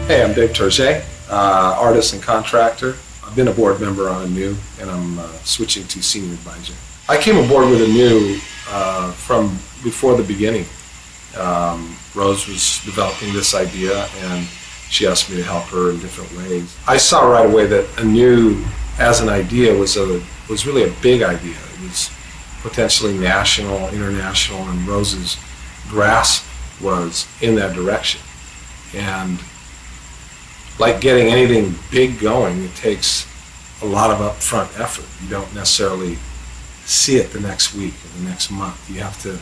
Hey, I'm Dave Tourje, artist and contractor. I've been a board member on Anew, and I'm switching to senior advisor. I came aboard with Anew from before the beginning. Rose was developing this idea, and she asked me to help her in different ways. I saw right away that Anew, as an idea, was really a big idea. It was potentially national, international, and Rose's grasp was in that direction. And like getting anything big going, it takes a lot of upfront effort. You don't necessarily see it the next week or the next month. You have to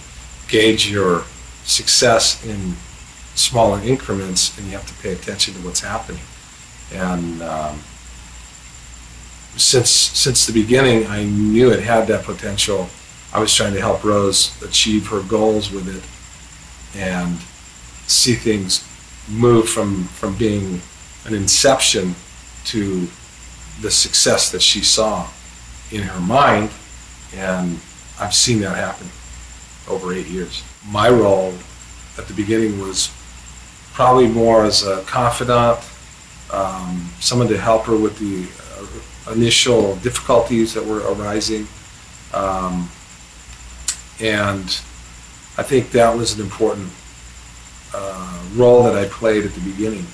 gauge your success in smaller increments, and you have to pay attention to what's happening. And since the beginning, I knew it had that potential. I was trying to help Rose achieve her goals with it and see things move from being an inception to the success that she saw in her mind, and I've seen that happen over 8 years. My role at the beginning was probably more as a confidant, someone to help her with the initial difficulties that were arising, and I think that was an important role that I played at the beginning,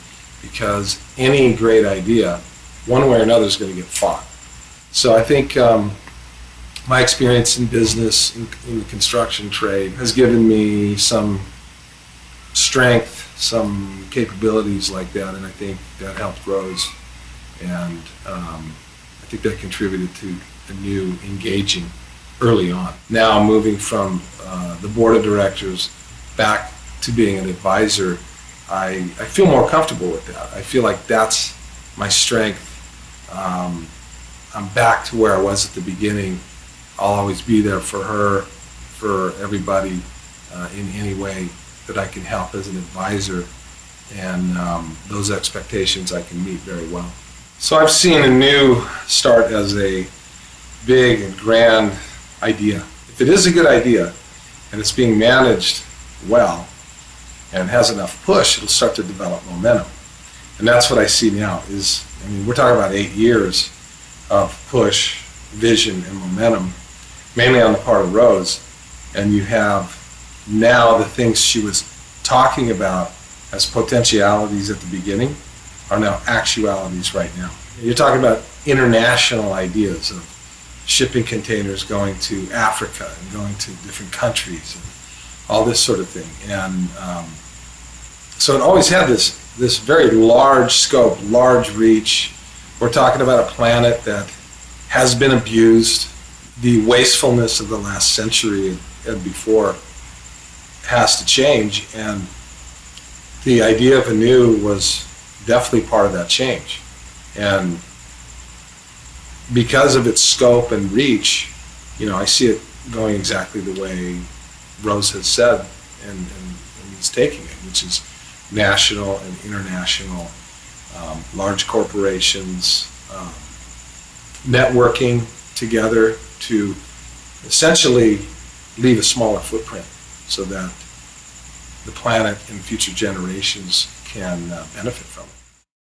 because any great idea, one way or another, is going to get fought. So I think my experience in business, in the construction trade, has given me some strength, some capabilities like that, and I think that helped Rose, and I think that contributed to Anew engaging early on. Now moving from the board of directors back to being an advisor, I feel more comfortable with that. I feel like that's my strength. I'm back to where I was at the beginning. I'll always be there for her, for everybody, in any way that I can help as an advisor, and those expectations I can meet very well. So I've seen Anew start as a big and grand idea. If it is a good idea and it's being managed well and has enough push, it'll start to develop momentum. And that's what I see now is, I mean, we're talking about 8 years of push, vision, and momentum, mainly on the part of Rose. And you have now the things she was talking about as potentialities at the beginning are now actualities right now. You're talking about international ideas of shipping containers going to Africa and going to different countries and all this sort of thing. And so it always had this very large scope, large reach. We're talking about a planet that has been abused. The wastefulness of the last century and before has to change, and the idea of Anew was definitely part of that change. And because of its scope and reach, you know, I see it going exactly the way Rose has said and is taking it, which is national and international, large corporations, networking together to essentially leave a smaller footprint so that the planet and future generations can benefit from it.